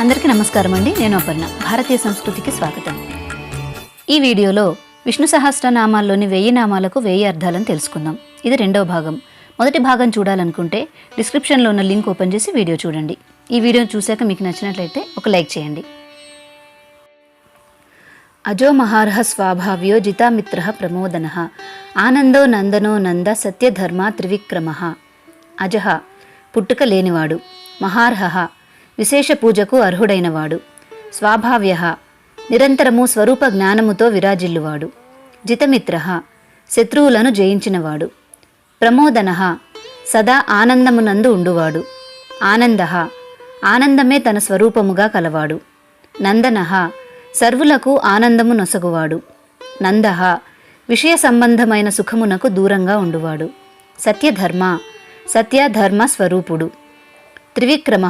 అందరికీ నమస్కారం అండి. నేను అపర్ణ. భారతీయ సంస్కృతికి స్వాగతం. ఈ వీడియోలో విష్ణు సహస్రనామాల్లోని 1000 నామాలకు 1000 అర్థాలను తెలుసుకుందాం. ఇది రెండవ భాగం. మొదటి భాగం చూడాలనుకుంటే డిస్క్రిప్షన్లో ఉన్న లింక్ ఓపెన్ చేసి వీడియో చూడండి. ఈ వీడియో చూశాక మీకు నచ్చినట్లయితే ఒక లైక్ చేయండి. అజో మహార్హ స్వాభావ్యో జితామిత్ర ప్రమోదన ఆనందో నందనో నంద సత్యధర్మ త్రివిక్రమ. అజహ పుట్టుక లేనివాడు, మహార్హ విశేష పూజకు అర్హుడైనవాడు, స్వాభావ్య నిరంతరము స్వరూప జ్ఞానముతో విరాజిల్లువాడు, జితమిత్ర శత్రువులను జయించినవాడు, ప్రమోదన సదా ఆనందమునందు ఉండువాడు, ఆనంద ఆనందమే తన స్వరూపముగా కలవాడు, నందన సర్వులకు ఆనందము నొసగువాడు, నంద విషయ సంబంధమైన సుఖమునకు దూరంగా ఉండువాడు, సత్యధర్మ సత్యధర్మ స్వరూపుడు, త్రివిక్రమ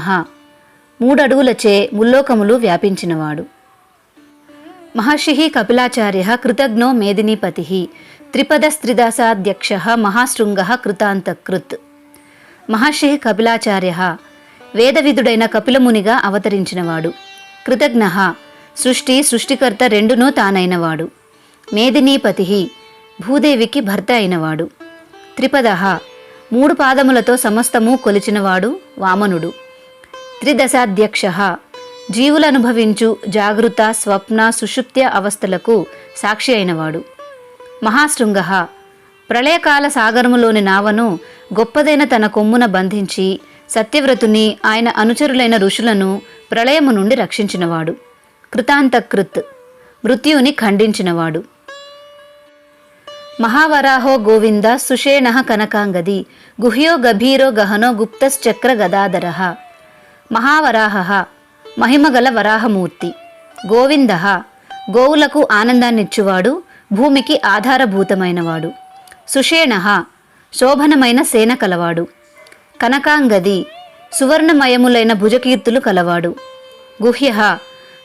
3 అడుగులచే ముల్లోకములు వ్యాపించినవాడు. మహర్షి కపిలాచార్య కృతజ్ఞో మేదినీపతి త్రిపదస్త్రిదాసాధ్యక్ష మహాశృంగ కృతాంతకృత్. మహర్షి కపిలాచార్య వేదవిదుడైన కపిలమునిగా అవతరించినవాడు. కృతజ్ఞ సృష్టికర్త రెండునూ తానైనవాడు. మేదినీపతి భూదేవికి భర్త అయినవాడు. త్రిపద 3 పాదములతో సమస్తము కొలిచినవాడు వామనుడు. త్రిదశాధ్యక్ష జీవులనుభవించు జాగృత స్వప్న సుషుప్త్య అవస్థలకు సాక్షి అయినవాడు. మహాశృంగ ప్రళయకాల సాగరములోని నావను గొప్పదైన తన కొమ్మున బంధించి సత్యవ్రతుని ఆయన అనుచరులైన ఋషులను ప్రళయము నుండి రక్షించినవాడు. కృతాంతకృత్ మృత్యుని ఖండించినవాడు. మహావరాహో గోవింద సుషేణ కనకాంగది గుహ్యో గభీరో గహనో గుప్తశ్చక్ర గదాధర. మహావరాహ మహిమగల వరాహమూర్తి. గోవింద గోవులకు ఆనందాన్నిచ్చువాడు, భూమికి ఆధారభూతమైనవాడు. సుషేణ శోభనమైన సేన కలవాడు. కనకాంగది సువర్ణమయములైన భుజకీర్తులు కలవాడు. గుహ్య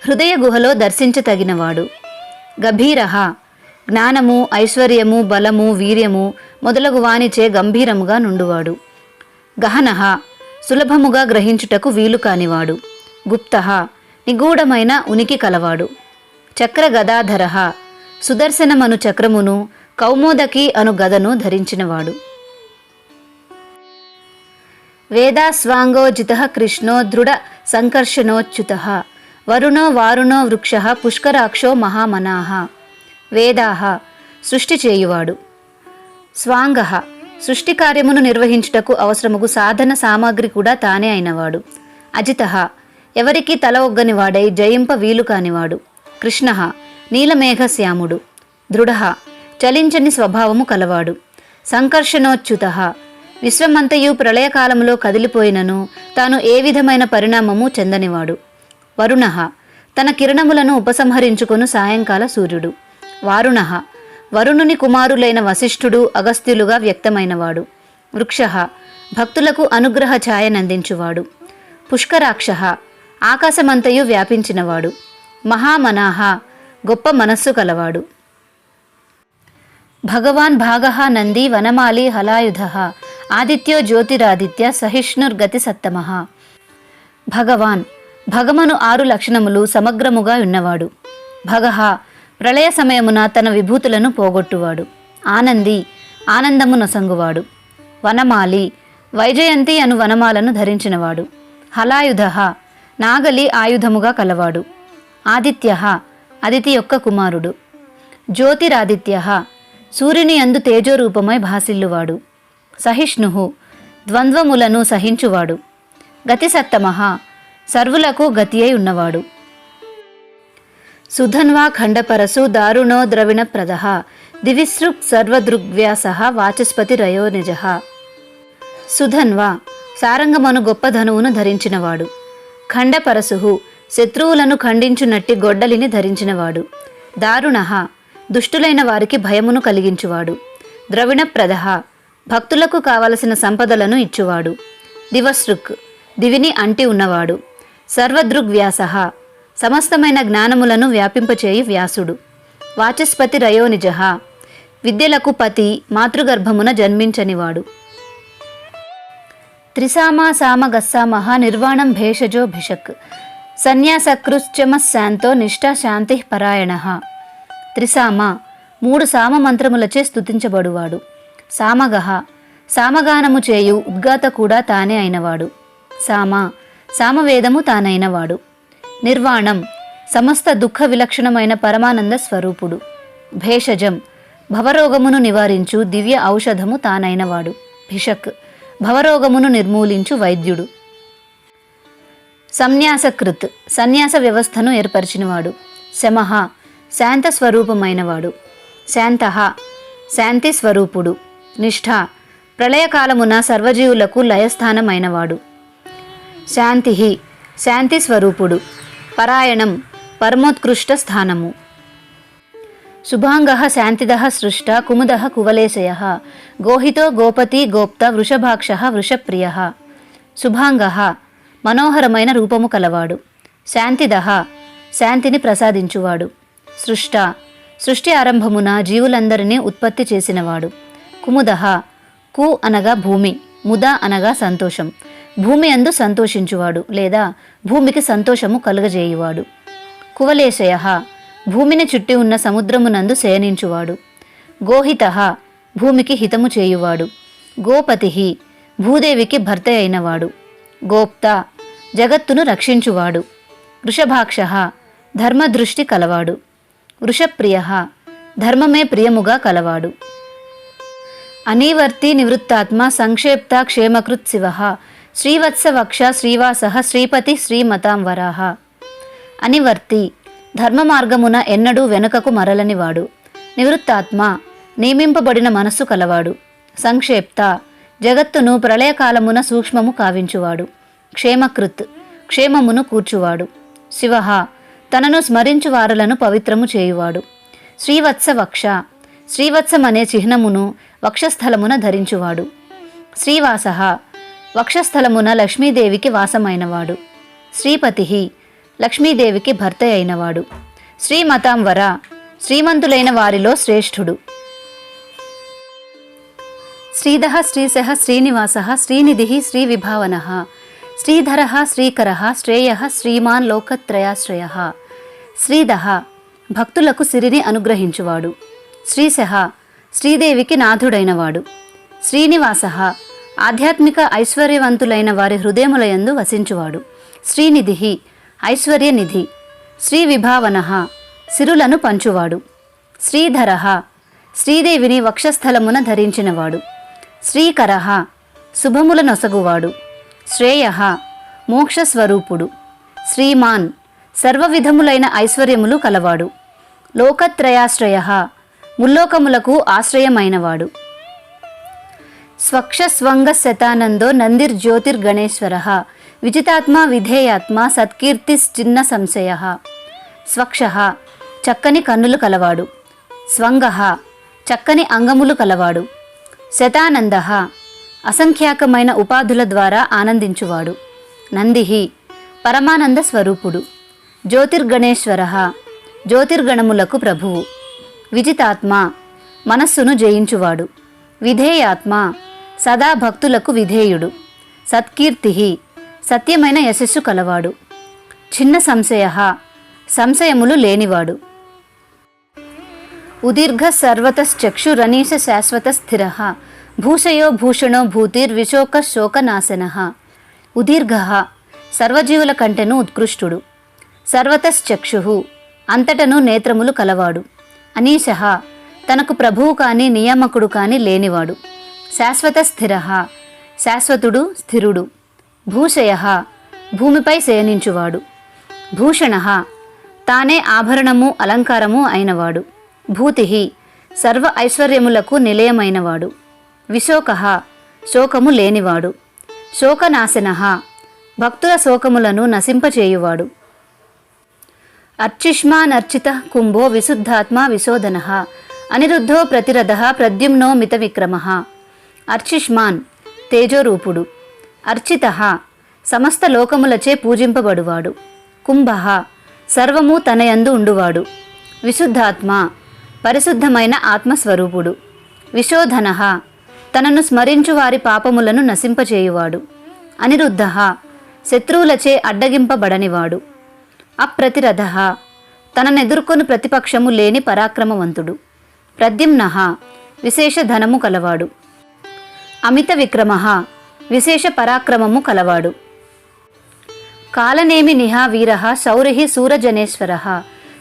హృదయ గుహలో దర్శించతగినవాడు. గభీర జ్ఞానము ఐశ్వర్యము బలము వీర్యము మొదలగు వానిచే గంభీరముగా నుండువాడు. గహన సులభముగా గ్రహించుటకు వీలు కానివాడు. గుప్త నిగూఢమైన ఉనికి కలవాడు. చక్ర గదాధర సుదర్శనమను చక్రమును కౌమోదకి అను గదను ధరించినవాడు. వేదాస్వాంగోజిత కృష్ణో దృఢ సంకర్షణోచ్యుత వరుణో వారుణో వృక్ష పుష్కరాక్షో మహామనాహ. వేదాహ సృష్టి చేయువాడు. స్వాంగ సృష్టి కార్యమును నిర్వహించుటకు అవసరముగు సాధన సామాగ్రి కూడా తానే అయినవాడు. అజిత ఎవరికి తల ఒగ్గనివాడై జయింప వీలు కానివాడు. కృష్ణ నీలమేఘశ్యాముడు. దృఢ చలించని స్వభావము కలవాడు. సంకర్షణోచ్యుత విశ్వమంతయు ప్రళయకాలములో కదిలిపోయినను తాను ఏ విధమైన పరిణామము చెందనివాడు. వరుణ తన కిరణములను ఉపసంహరించుకొను సాయంకాల సూర్యుడు. వారుణ వరుణుని కుమారులైన వశిష్ఠుడు అగస్త్యులుగా వ్యక్తమైనవాడు. వృక్ష భక్తులకు అనుగ్రహ ఛాయనందించువాడు. పుష్కరాక్ష ఆకాశమంతయు వ్యాపించినవాడు. మహామనాహ గొప్ప మనస్సు కలవాడు. భగవాన్ భాగః నంది వనమాలి హలాయుధ ఆదిత్యో జ్యోతిరాదిత్య సహిష్ణుర్గతి సత్తమః. భగవాన్ భగమను 6 లక్షణములు సమగ్రముగా ఉన్నవాడు. భగః ప్రళయ సమయమున తన విభూతులను పోగొట్టువాడు. ఆనంది ఆనందము నొసంగువాడు. వనమాలి వైజయంతి అను వనమాలను ధరించినవాడు. హలాయుధ నాగలి ఆయుధముగా కలవాడు. ఆదిత్య అదితి యొక్క కుమారుడు. జ్యోతిరాదిత్య సూర్యుని యందు తేజోరూపమై భాసిల్లువాడు. సహిష్ణు ద్వంద్వములను సహించువాడు. గతిసత్తమః సర్వులకు గతి అయి ఉన్నవాడు. సుధన్వా ఖండపరసు దారుణో ద్రవిణప్రద దివిసృక్ సర్వదృగ్వ్యాస వాచస్పతి రయోనిజ. సుధన్వా సారంగమను గొప్ప ధనువును ధరించినవాడు. ఖండపరసు శత్రువులను ఖండించునట్టి గొడ్డలిని ధరించినవాడు. దారుణ దుష్టులైన వారికి భయమును కలిగించువాడు. ద్రవిణప్రద భక్తులకు కావలసిన సంపదలను ఇచ్చువాడు. దివసృక్ దివిని అంటి ఉన్నవాడు. సర్వదృగ్వ్యాస సమస్తమైన జ్ఞానములను వ్యాపింపచేయి వ్యాసుడు. వాచస్పతి రయోనిజ విద్యలకు పతి మాతృగర్భమున జన్మించనివాడు. త్రిసామా సామ గస్సామహ నిర్వాణం భేషజో భిషక్ సన్యాసకృశ్చమశాంతో నిష్ఠా శాంతి పరాయణ. త్రిసామ 3 సామ మంత్రములచే స్తుతించబడువాడు. సామగహ సామగానము చేయు ఉద్గాత కూడా తానే అయినవాడు. సామ సామవేదము తానైనవాడు. నిర్వాణం సమస్త దుఃఖ విలక్షణమైన పరమానంద స్వరూపుడు. భేషజం భవరోగమును నివారించు దివ్య ఔషధము తానైనవాడు. భిషక్ భవరోగమును నిర్మూలించు వైద్యుడు. సన్యాసకృత్ సన్యాస వ్యవస్థను ఏర్పరిచినవాడు. శమః శాంత స్వరూపమైనవాడు. శాంతః శాంతి స్వరూపుడు. నిష్ఠ ప్రళయకాలమున సర్వజీవులకు లయస్థానమైనవాడు. శాంతి శాంతి స్వరూపుడు. పరాయణం పరమోత్కృష్ట స్థానము. శుభాంగః శాంతిదః సృష్ట కుముదః కువలేశయః గోహితో గోపతి గోప్త వృషభాక్షః వృషప్రియః. శుభాంగః మనోహరమైన రూపము కలవాడు. శాంతిదః శాంతిని ప్రసాదించువాడు. సృష్ట సృష్టి ఆరంభమున జీవులందరినీ ఉత్పత్తి చేసినవాడు. కుముదః కు అనగా భూమి, ముద అనగా సంతోషం. భూమి అందు సంతోషించువాడు లేదా భూమికి సంతోషము కలుగజేయువాడు. కువలేశయః భూమిని చుట్టి ఉన్న సముద్రమునందు శయనించువాడు. గోహితః భూమికి హితము చేయువాడు. గోపతి భూదేవికి భర్త అయినవాడు. గోప్త జగత్తును రక్షించువాడు. వృషభాక్షః ధర్మదృష్టి కలవాడు. వృషప్రియః ధర్మమే ప్రియముగా కలవాడు. అనీవర్తి నివృత్తాత్మ సంక్షేప్త క్షేమకృత్ శివః శ్రీవత్సవక్ష శ్రీవాసః శ్రీపతి శ్రీమతాంవరాః. అనివర్తి ధర్మ మార్గమున ఎన్నడూ వెనుకకు మరలనివాడు. నివృత్తాత్మ నియమింపబడిన మనస్సు కలవాడు. సంక్షేప్త జగత్తును ప్రళయకాలమున సూక్ష్మము కావించువాడు. క్షేమకృత్ క్షేమమును కూర్చువాడు. శివః తనను స్మరించు వారలను పవిత్రము చేయువాడు. శ్రీవత్సవక్ష శ్రీవత్సమనే చిహ్నమును వక్షస్థలమున ధరించువాడు. శ్రీవాసః వక్షస్థలమున లక్ష్మీదేవికి వాసమైనవాడు. శ్రీపతి లక్ష్మీదేవికి భర్త అయినవాడు. శ్రీమతాంవర శ్రీమంతులైన వారిలో శ్రేష్ఠుడు. శ్రీధః శ్రీశః శ్రీనివాసః శ్రీనిధిః శ్రీవిభావనః శ్రీధరః శ్రీకరః శ్రేయః శ్రీమాన్ లోకత్రయాశ్రయః. శ్రీధః భక్తులకు సిరిని అనుగ్రహించువాడు. శ్రీశః శ్రీదేవికి నాథుడైనవాడు. శ్రీనివాసః ఆధ్యాత్మిక ఐశ్వర్యవంతులైన వారి హృదయములయందు వసించువాడు. శ్రీనిధిః ఐశ్వర్యనిధి. శ్రీవిభావనః సిరులను పంచువాడు. శ్రీధరః శ్రీదేవిని వక్షస్థలమున ధరించినవాడు. శ్రీకరః శుభముల నొసగువాడు. శ్రేయః మోక్షస్వరూపుడు. శ్రీమాన్ సర్వవిధములైన ఐశ్వర్యములు కలవాడు. లోకత్రయాశ్రయః ముల్లోకములకు ఆశ్రయమైనవాడు. స్వక్షస్వంగ శతానందో నందిర్జ్యోతిర్గణేశ్వరః విజితాత్మ విధేయాత్మ సత్కీర్తిశ్చిన్న సంశయః. స్వక్షః చక్కని కన్నులు కలవాడు. స్వంగః చక్కని అంగములు కలవాడు. శతానందః అసంఖ్యాకమైన ఉపాధుల ద్వారా ఆనందించువాడు. నందిః పరమానంద స్వరూపుడు. జ్యోతిర్గణేశ్వరః జ్యోతిర్గణములకు ప్రభువు. విజితాత్మ మనస్సును జయించువాడు. విధేయాత్మ సదా భక్తులకు విధేయుడు. సత్కీర్తిః సత్యమైన యశస్సు కలవాడు. చిన్న సంశయః సంశయములు లేనివాడు. ఉదీర్ఘ సర్వతశ్చక్షురనీశ శాశ్వత స్థిరః భూషయో భూషణో భూతిర్విశోక శోకనాశనః. ఉదీర్ఘః సర్వజీవుల కంటెను ఉత్కృష్టుడు. సర్వతశ్చక్షుః అంతటను నేత్రములు కలవాడు. అనీశః తనకు ప్రభువు కాని నియామకుడు కాని లేనివాడు. శాశ్వత స్థిరః శాశ్వతుడు స్థిరుడు. భూషయః భూమిపై శయనించువాడు. భూషణః తానే ఆభరణము అలంకారము అయినవాడు. భూతిః సర్వ ఐశ్వర్యములకు నిలయమైనవాడు. విశోకః శోకము లేనివాడు. శోకనాశనః భక్తుల శోకములను నశింపచేయువాడు. అర్చిష్మానర్చిత కుంభో విశుద్ధాత్మ విశోధనః అనిరుద్ధో ప్రతిరథః ప్రద్యుమ్నో మిత విక్రమః. అర్చిష్మాన్ తేజోరూపుడు. అర్చితః సమస్త లోకములచే పూజింపబడువాడు. కుంభః సర్వము తనయందు ఉండువాడు. విశుద్ధాత్మ పరిశుద్ధమైన ఆత్మస్వరూపుడు. విశోధనః తనను స్మరించు వారి పాపములను నశింపచేయువాడు. అనిరుద్ధః శత్రువులచే అడ్డగింపబడనివాడు. అప్రతిరథ తననెదుర్కొని ప్రతిపక్షము లేని పరాక్రమవంతుడు. ప్రద్యుమ్న విశేష ధనము కలవాడు. అమిత విక్రమ విశేష పరాక్రమము కలవాడు. కాలనేమి నిహా వీర శౌరి సూరజనేశ్వర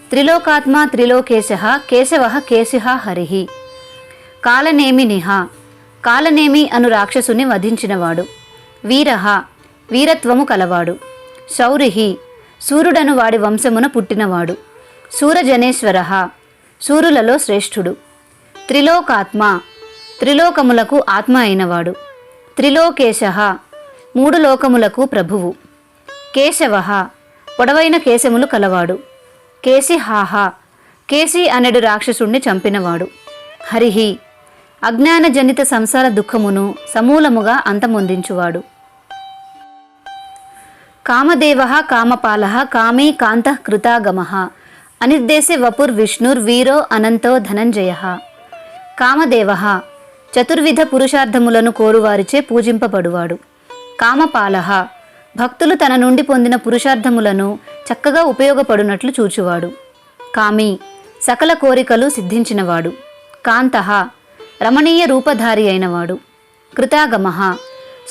త్రిలోకాత్మా త్రిలోకేశ కేశవ కేశిహ హరి. కాలనేమి నిహా కాలనేమి అను రాక్షసుని వధించినవాడు. వీర వీరత్వము కలవాడు. శౌరి సూర్యుడను వాడి వంశమున పుట్టినవాడు. సూరజనేశ్వర సూరులలో శ్రేష్ఠుడు. త్రిలోకాత్మ త్రిలోకములకు ఆత్మ అయినవాడు. త్రిలోకేశ మూడు లోకములకు ప్రభువు. కేశవ పొడవైన కేశములు కలవాడు. కేశిహాహ కేశి అనెడు రాక్షసుణ్ణి చంపినవాడు. హరిహి అజ్ఞానజనిత సంసార దుఃఖమును సమూలముగా అంతమొందించువాడు. కామదేవ కామపాల కామీ కాంత కృతాగమ అనిర్దేశే వపుర్విష్ణుర్వీరో అనంతో ధనంజయ. కామదేవ చతుర్విధ పురుషార్థములను కోరువారిచే పూజింపబడువాడు. కామపాల భక్తులు తన నుండి పొందిన పురుషార్థములను చక్కగా ఉపయోగపడునట్లు చూచువాడు. కామి సకల కోరికలు సిద్ధించినవాడు. కాంత రమణీయ రూపధారి అయినవాడు. కృతాగమ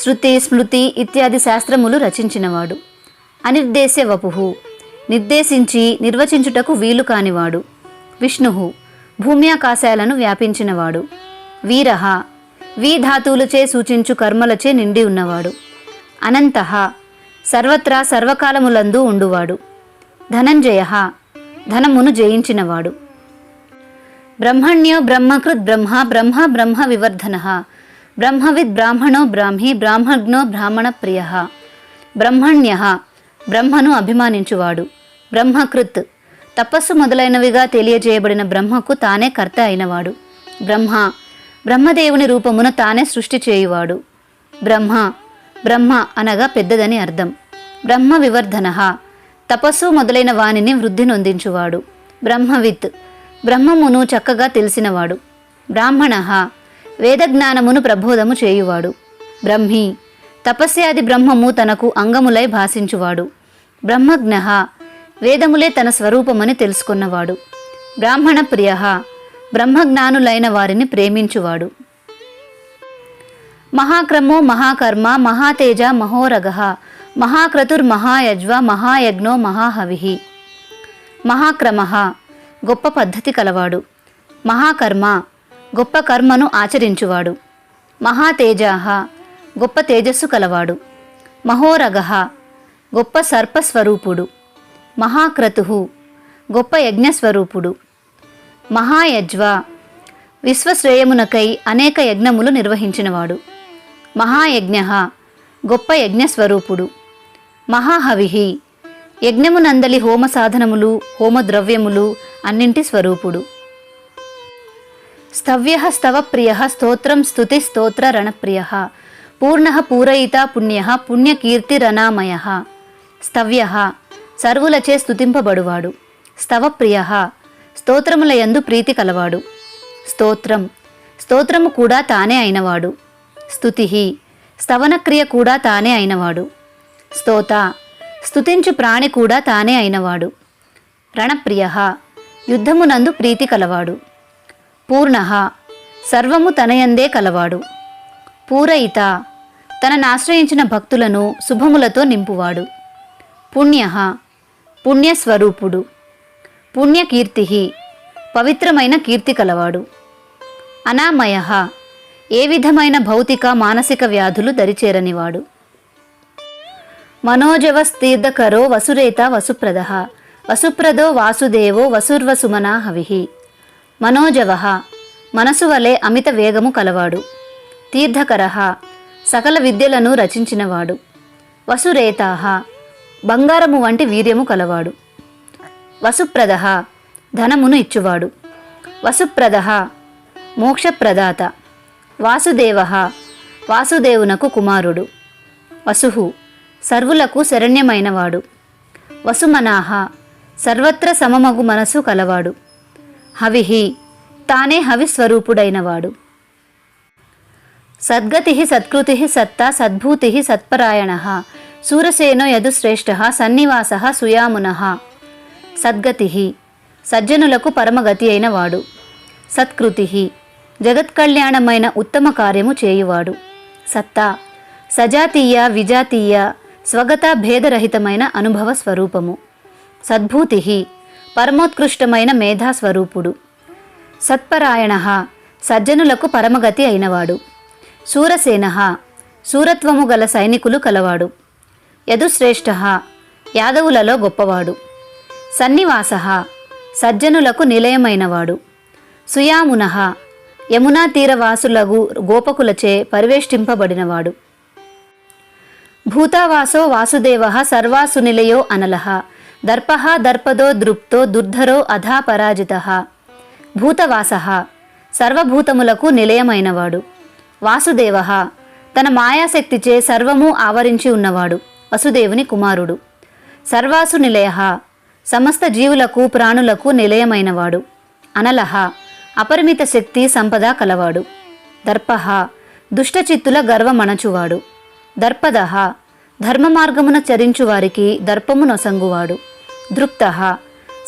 శృతి స్మృతి ఇత్యాది శాస్త్రములు రచించినవాడు. అనిర్దేశ్య వపుః నిర్దేశించి నిర్వచించుటకు వీలు కానివాడు. విష్ణు భూమ్యాకాశాలను వ్యాపించినవాడు. వీర వీధాతువులచే సూచించు కర్మలచే నిండి ఉన్నవాడు. అనంత సర్వత్రా సర్వకాలములందు ఉండువాడు. ధనంజయ ధనమును జయించినవాడు. బ్రహ్మణ్యో బ్రహ్మకృత్ బ్రహ్మ బ్రహ్మ బ్రహ్మ వివర్ధన బ్రహ్మవిద్ బ్రాహ్మణో బ్రాహ్మీ బ్రాహ్మజ్ఞో బ్రాహ్మణ ప్రియ. బ్రహ్మణ్య బ్రహ్మను అభిమానించువాడు. బ్రహ్మకృత్ తపస్సు మొదలైనవిగా తెలియజేయబడిన బ్రహ్మకు తానే కర్త అయినవాడు. బ్రహ్మ బ్రహ్మదేవుని రూపమున తానే సృష్టి చేయువాడు. బ్రహ్మ బ్రహ్మ అనగా పెద్దదని అర్థం. బ్రహ్మ వివర్ధన తపస్సు మొదలైన వానిని వృద్ధి నొందించువాడు. బ్రహ్మవిత్ బ్రహ్మమును చక్కగా తెలిసినవాడు. బ్రాహ్మణ వేదజ్ఞానమును ప్రబోధము చేయువాడు. బ్రహ్మి తపస్యాది బ్రహ్మము తనకు అంగములై భాషించువాడు. బ్రహ్మజ్ఞ వేదములే తన స్వరూపమని తెలుసుకున్నవాడు. బ్రాహ్మణ ప్రియ బ్రహ్మజ్ఞానులైన వారిని ప్రేమించువాడు. మహాక్రమో మహాకర్మ మహాతేజ మహోరగ మహాక్రతుర్మహాయజ్వ మహాయజ్ఞో మహాహవి. మహాక్రమ గొప్ప పద్ధతి కలవాడు. మహాకర్మ గొప్ప కర్మను ఆచరించువాడు. మహాతేజ గొప్ప తేజస్సు కలవాడు. మహోరగ గొప్ప సర్పస్వరూపుడు. మహాక్రతు గొప్ప యజ్ఞస్వరూపుడు. మహాయజ్వ విశ్వశ్రేయమునకై అనేక యజ్ఞములు నిర్వహించినవాడు. మహాయజ్ఞ గొప్ప యజ్ఞస్వరూపుడు. మహాహవి యజ్ఞమునందలి హోమ సాధనములు హోమద్రవ్యములు అన్నింటి స్వరూపుడు. స్తవ్య స్తవప్రియ స్తోత్రం స్తుతి స్తోత్ర రణప్రియ పూర్ణ పూరయిత పుణ్య పుణ్యకీర్తిరనామయ. స్తవ్య సర్వులచే స్తుతింపబడువాడు. స్తవప్రియ స్తోత్రములయందు ప్రీతి కలవాడు. స్తోత్రం స్తోత్రము కూడా తానే అయినవాడు. స్తుతి స్తవనక్రియ కూడా తానే అయినవాడు. స్తోత స్తుతించు ప్రాణి కూడా తానే అయినవాడు. రణప్రియ యుద్ధమునందు ప్రీతి కలవాడు. పూర్ణ సర్వము తనయందే కలవాడు. పూరయిత తననాశ్రయించిన భక్తులను శుభములతో నింపువాడు. పుణ్య పుణ్యస్వరూపుడు. పుణ్యకీర్తి పవిత్రమైన కీర్తి కలవాడు. అనామయ ఏ విధమైన భౌతిక మానసిక వ్యాధులు దరిచేరనివాడు. మనోజవస్తీర్థకరో వసురేత వసుప్రద వసుప్రదో వాసుదేవో వసుర్వసుమనా హవి. మనోజవ మనసు వలె అమిత వేగము కలవాడు. తీర్థకర సకల విద్యలను రచించినవాడు. వసురేతా బంగారము వంటి వీర్యము కలవాడు. వసుప్రద ధనమును ఇచ్చువాడు. వసుప్రద మోక్షప్రదాత. వాసుదేవ వాసుదేవునకు కుమారుడు. వసు సర్వులకు శరణ్యమైనవాడు. వసుమనాహ సర్వత్ర సమమగు మనసు కలవాడు. హవి తానే హవిస్వరూపుడైనవాడు. సద్గతి సత్కృతి సత్తా సద్భూతి సత్పరాయణ శూరసేనో యదుశ్రేష్ఠ సన్నివాస సుయామున. సద్గతి సజ్జనులకు పరమగతి అయినవాడు. సత్కృతి జగత్కళ్యాణమైన ఉత్తమ కార్యము చేయువాడు. సత్తా సజాతీయ విజాతీయ స్వగత భేదరహితమైన అనుభవ స్వరూపము. సద్భూతి పరమోత్కృష్టమైన మేధాస్వరూపుడు. సత్పరాయణ సజ్జనులకు పరమగతి అయినవాడు. శూరసేన శూరత్వము గల సైనికులు కలవాడు. యదుశ్రేష్ఠ యాదవులలో గొప్పవాడు. సన్నివాస సజ్జనులకు నిలయమైనవాడు. సుయామున యమునా తీరవాసులగు గోపకులచే పరివేష్టింపబడినవాడు. భూతావాసో వాసుదేవ సర్వాసు నిలయో అనలః దర్ప దర్పదో దృప్తో దుర్ధరో అధా పరాజిత. భూతవాస సర్వభూతములకు నిలయమైనవాడు. వాసుదేవ తన మాయాశక్తిచే సర్వము ఆవరించి ఉన్నవాడు. వసుదేవుని కుమారుడు. సర్వాసు నిలయ సమస్త జీవులకు ప్రాణులకు నిలయమైనవాడు. అనలః అపరిమిత శక్తి సంపద కలవాడు. దర్ప దుష్టచిత్తుల గర్వమణచువాడు. దర్పద ధర్మ మార్గమున చరించువారికి దర్పము నొసంగువాడు. దృప్త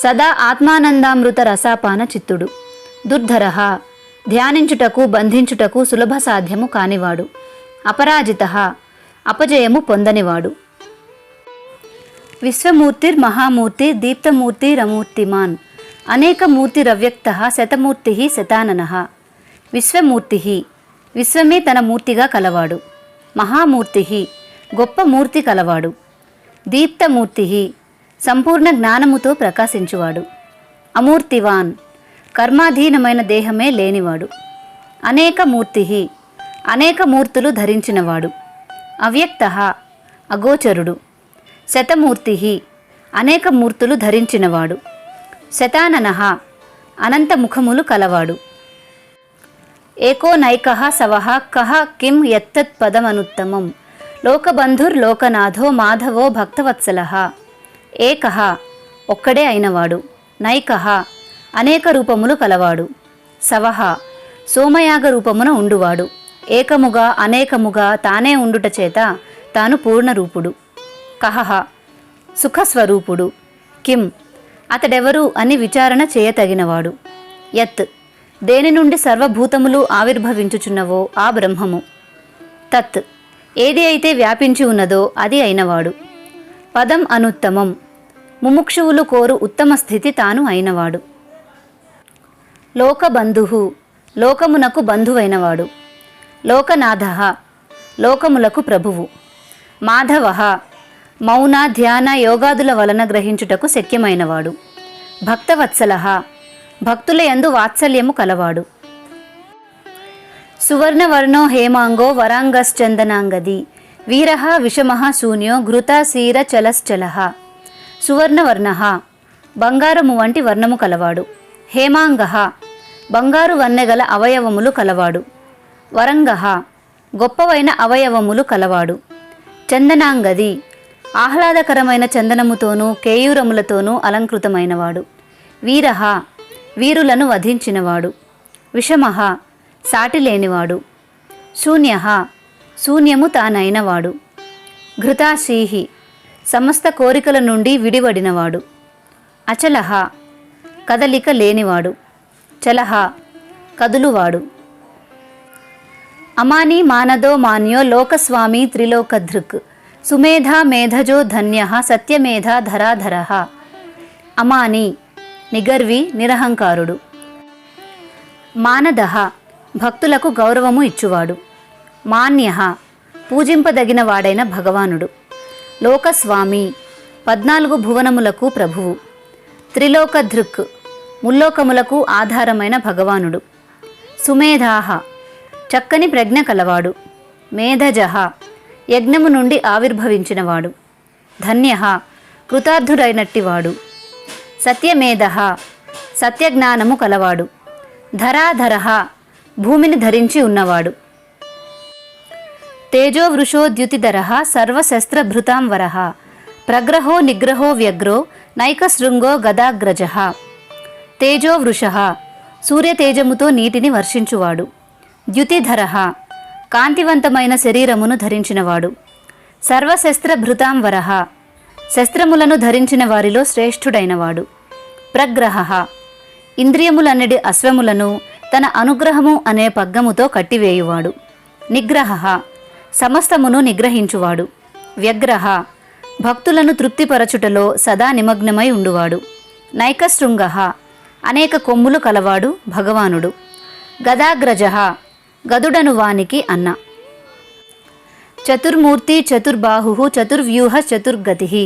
సదా ఆత్మానందామృత రసాపాన చిత్తుడు. దుర్ధర ధ్యానించుటకు బంధించుటకు సులభ సాధ్యము కానివాడు. అపరాజిత అపజయము పొందనివాడు. విశ్వమూర్తిర్మహామూర్తి దీప్తమూర్తిరమూర్తిమాన్ అనేక మూర్తిరవ్యక్త శతమూర్తి శతాననః. విశ్వమూర్తి విశ్వమే తన మూర్తిగా కలవాడు. మహామూర్తి గొప్ప మూర్తి కలవాడు. దీప్తమూర్తి సంపూర్ణ జ్ఞానముతో ప్రకాశించువాడు. అమూర్తివాన్ కర్మాధీనమైన దేహమే లేనివాడు. అనేక మూర్తి అనేక మూర్తులు ధరించినవాడు. అవ్యక్త అగోచరుడు. శతమూర్తి అనేక మూర్తులు ధరించినవాడు. శతాననః అనంత ముఖములు కలవాడు. ఏకో నైకః సవః కః కిం యత్తత్ పదమనుత్తమం లోకబంధుర్లోకనాథో మాధవో భక్తవత్సలః. ఏకః ఒక్కడే అయినవాడు. నైకః అనేక రూపములు కలవాడు. సవః సోమయాగ రూపమున ఉండువాడు. ఏకముగా అనేకముగా తానే ఉండుట చేత తాను పూర్ణరూపుడు. కహః సుఖస్వరూపుడు. కిం అతడెవరు అని విచారణ చేయతగినవాడు. యత్ దేని నుండి సర్వభూతములు ఆవిర్భవించుచున్నవో ఆ బ్రహ్మము. తత్ ఏది అయితే వ్యాపించి ఉన్నదో అది అయినవాడు. పదం అనుత్తమం ముముక్షువులు కోరు ఉత్తమ స్థితి తాను అయినవాడు. లోకబంధు లోకమునకు బంధువైనవాడు. లోకనాథః లోకములకు ప్రభువు. మాధవః మౌన ధ్యాన యోగాదుల వలన గ్రహించుటకు శక్యమైనవాడు. భక్తవత్సలః భక్తుల యందు వాత్సల్యము కలవాడు. సువర్ణవర్ణో హేమాంగో వరాంగశ్చందనాంగది వీరః విషమః శూన్యో ఘృతశీర చలశ్చలః. సువర్ణవర్ణః బంగారము వంటి వర్ణము కలవాడు. హేమాంగః బంగారు వన్నెగల అవయవములు కలవాడు. వరంగః గొప్పవైన అవయవములు కలవాడు. చందనాంగది ఆహ్లాదకరమైన చందనముతోనూ కేయూరములతోనూ అలంకృతమైనవాడు. వీరః వీరులను వధించినవాడు. విషమః సాటి లేనివాడు. శూన్యః శూన్యము తానైనవాడు. ఘృతాశీహి సమస్త కోరికల నుండి విడివడినవాడు. అచలః కదలిక లేనివాడు. చలః కదులువాడు. అమానీ మానదో మాన్యో లోకస్వామి త్రిలోకధృక్ సుమేధా మేధజో ధన్యః సత్యమేధా ధరాధరః. అమాని నిగర్వి నిరహంకారుడు. మానదః భక్తులకు గౌరవము ఇచ్చువాడు. మాన్యః పూజింపదగిన వాడైన భగవానుడు. లోకస్వామి 14 భువనములకు ప్రభువు. త్రిలోకధృక్ ముల్లోకములకు ఆధారమైన భగవానుడు. సుమేధాః చక్కని ప్రజ్ఞ కలవాడు. మేధజః యజ్ఞము నుండి ఆవిర్భవించినవాడు. ధన్యః కృతార్థుడైనట్టివాడు. సత్యమేధః సత్యజ్ఞానము కలవాడు. ధరాధరః భూమిని ధరించి ఉన్నవాడు. తేజోవృషోద్యుతిధరః సర్వశస్త్రభృతాంవరః ప్రగ్రహో నిగ్రహో వ్యగ్రో నైకశృంగో గదాగ్రజః. తేజోవృషః సూర్యతేజముతో నీటిని వర్షించువాడు. ద్యుతిధరః కాంతివంతమైన శరీరమును ధరించినవాడు. సర్వశస్త్రభృతాంవరః శస్త్రములను ధరించిన వారిలో శ్రేష్ఠుడైనవాడు. ప్రగ్రహ ఇంద్రియములన్నడి అశ్వములను తన అనుగ్రహము అనే పగ్గముతో కట్టివేయువాడు. నిగ్రహ సమస్తమును నిగ్రహించువాడు. వ్యగ్రహ భక్తులను తృప్తిపరచుటలో సదా నిమగ్నమై ఉండువాడు. నైకశృంగ అనేక కొమ్ములు కలవాడు భగవానుడు. గదాగ్రజ గదుడను వానికి అన్న. చతుర్మూర్తి చతుర్బాహు చతుర్వ్యూహ చతుర్గతి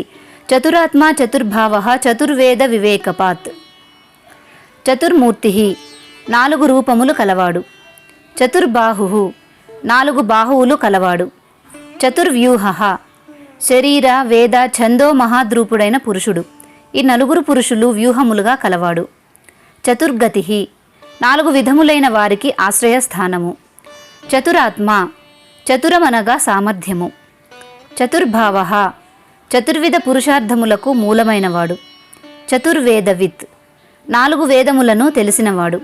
చతురాత్మా చతుర్భావ చతుర్వేద వివేకపాత్. చతుర్మూర్తి 4 రూపములు కలవాడు. చతుర్బాహు 4 బాహువులు కలవాడు. చతుర్వ్యూహ శరీర వేద ఛందో మహాద్రూపుడైన పురుషుడు. ఈ 4 పురుషులు వ్యూహములుగా కలవాడు. చతుర్గతి 4 విధములైన వారికి ఆశ్రయస్థానము. చతురాత్మ చతురమనగా సామర్థ్యము. చతుర్భావ చతుర్విధ పురుషార్థములకు మూలమైనవాడు. చతుర్వేదవిత్ 4 వేదములను తెలిసినవాడు.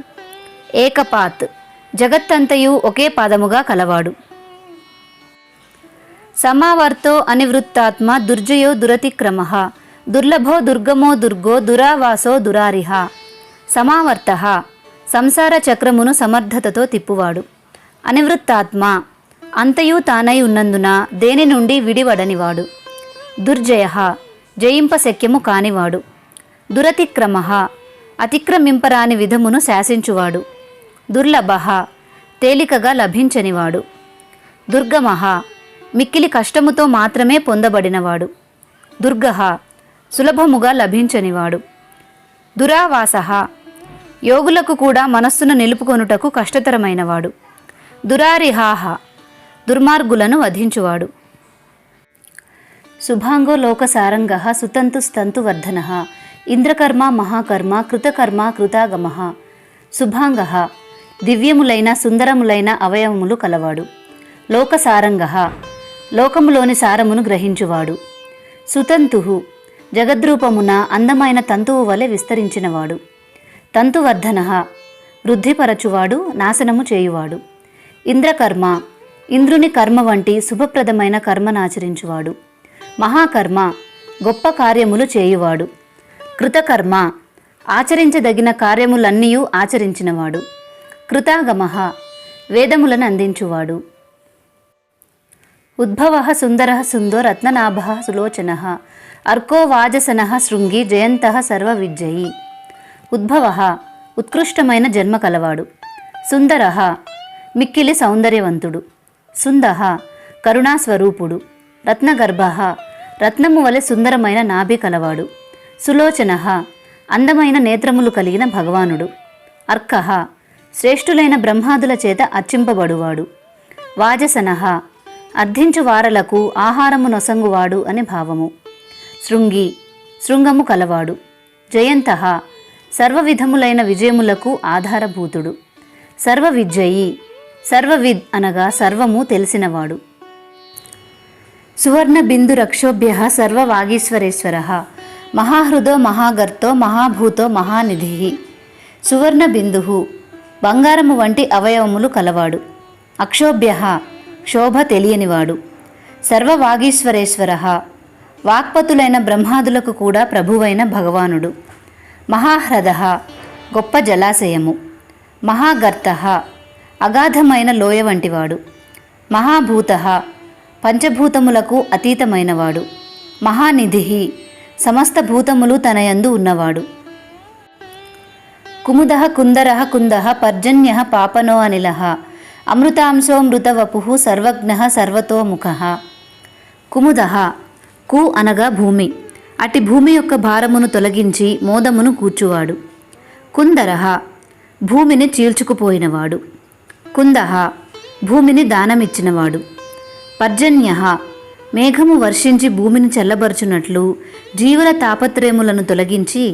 ఏకపాత్ జగత్తంతయు ఒకే పాదముగా కలవాడు. సమావర్తో అనివృత్తాత్మ దుర్జయో దురతిక్రమ దుర్లభో దుర్గమో దుర్గో దురావాసో దురారిహ. సమావర్త సంసార చక్రమును సమర్థతతో తిప్పువాడు. అనివృత్తాత్మ అంతయు తానై ఉన్నందున దేని నుండి విడివడనివాడు. దుర్జయ జయింపశక్యము కానివాడు. దురతిక్రమ అతిక్రమింపరాని విధమును శాసించువాడు. దుర్లభ తేలికగా లభించనివాడు. దుర్గమ మిక్కిలి కష్టముతో మాత్రమే పొందబడినవాడు. దుర్గ సులభముగా లభించనివాడు. దురావాస యోగులకు కూడా మనస్సును నిలుపుకొనుటకు కష్టతరమైనవాడు. దురారిహాహ దుర్మార్గులను వధించువాడు. శుభాంగో లోకసారంగ సుతంతు స్తন্তু వర్ధన ఇంద్రకర్మ మహాకర్మ కృతకర్మ కృతాగమ. శుభాంగ దివ్యములైన సుందరములైన అవయవములు కలవాడు. లోకసారంగ లోకములోని సారమును గ్రహించువాడు. సుతంతు జగద్రూపమున అందమైన తంతువు వలె విస్తరించినవాడు. తంతువర్ధన వృద్ధిపరచువాడు, నాశనము చేయువాడు. ఇంద్రకర్మ ఇంద్రుని కర్మ వంటి శుభప్రదమైన కర్మనాచరించువాడు. మహాకర్మ గొప్ప కార్యములు చేయువాడు. కృతకర్మ ఆచరించదగిన కార్యములన్నీ ఆచరించినవాడు. కృతాగమ వేదములను అందించువాడు. ఉద్భవ సుందర సుందో రత్ననాభ సులోచన అర్కో వాజసన శృంగి జయంత సర్వవిజ్జయి. ఉద్భవ ఉత్కృష్టమైన జన్మ కలవాడు. సుందర మిక్కిలి సౌందర్యవంతుడు. సుంద కరుణాస్వరూపుడు. రత్నగర్భ రత్నము వలె సుందరమైన నాభి కలవాడు. సులోచన అందమైన నేత్రములు కలిగిన భగవానుడు. అర్క శ్రేష్ఠులైన బ్రహ్మాదుల చేత అర్చింపబడువాడు. వాజసన అర్థించు వారలకు ఆహారము నొసంగువాడు అని భావము. శృంగి శృంగము కలవాడు. జయంత సర్వవిధములైన విజయములకు ఆధారభూతుడు. సర్వవిజ్జయి సర్వవిద్ అనగా సర్వము తెలిసినవాడు. సువర్ణ బిందు రక్షోభ్య సర్వవాగీశ్వరేశ్వర మహాహృదో మహాగర్తో మహాభూతో మహానిధి. సువర్ణ బిందు బంగారము వంటి అవయవములు కలవాడు. అక్షోభ్య శోభ తెలియనివాడు. సర్వవాగీశ్వరేశ్వర వాక్పతులైన బ్రహ్మాదులకు కూడా ప్రభువైన భగవానుడు. మహాహ్రద గొప్ప జలాశయము. మహాగర్త అగాధమైన లోయ వంటివాడు. మహాభూత పంచభూతములకు అతీతమైనవాడు. మహానిధి సమస్త భూతములు తనయందు ఉన్నవాడు. కుముద కుందర కుంద పర్జన్య పాపనో అనిల అమృతాంశో మృతవపు సర్వజ్ఞ సర్వతోముఖ. కుముద కు అనగా భూమి. అటి భూమి యొక్క భారమును తొలగించి మోదమును కూర్చువాడు. కుందర భూమిని చీల్చుకుపోయినవాడు. కుంద భూమిని దానమిచ్చినవాడు. పర్జన్య మేఘము వర్షించి భూమిని చల్లబరుచున్నట్లు జీవుల తాపత్రయములను తొలగించి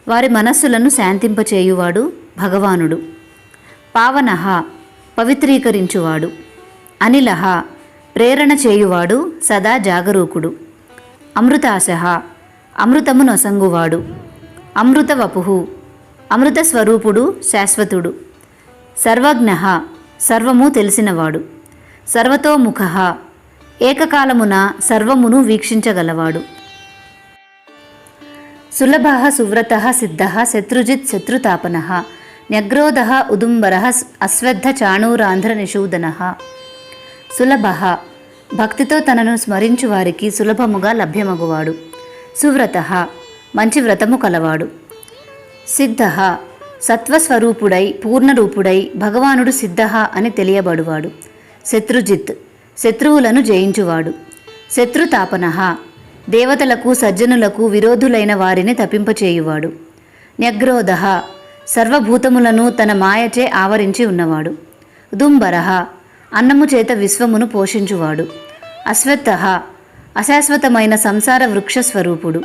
వారి మనస్సులను శాంతింపచేయువాడు భగవానుడు. పావన పవిత్రీకరించువాడు. అనిల ప్రేరణ చేయువాడు, సదా జాగరూకుడు. అమృతాశ అమృతము నొసంగువాడు. అమృతవపు అమృత స్వరూపుడు, శాశ్వతుడు. సర్వజ్ఞ సర్వము తెలిసినవాడు. సర్వతోముఖ ఏకకాలమున సర్వమును వీక్షించగలవాడు. సులభః సువ్రతః సిద్ధః శత్రుజిత్ శత్రుతాపనః న్యగ్రోధః ఉదుంబరః అశ్వత్థ చాణూరాంధ్ర నిషూదనః. సులభః భక్తితో తనను స్మరించు వారికి సులభముగా లభ్యమగువాడు. సువ్రతః మంచి వ్రతము కలవాడు. సిద్ధః సత్వస్వరూపుడై పూర్ణరూపుడై భగవానుడు సిద్ధః అని తెలియబడువాడు. శత్రుజిత్ శత్రువులను జయించువాడు. శత్రుతాపనః దేవతలకు సజ్జనులకు విరోధులైన వారిని తప్పింపచేయువాడు. న్యగ్రోధః సర్వభూతములను తన మాయచే ఆవరించి ఉన్నవాడు. ఉదుంబరః అన్నము చేత విశ్వమును పోషించువాడు. అశ్వత్థః అశాశ్వతమైన సంసార వృక్షస్వరూపుడు.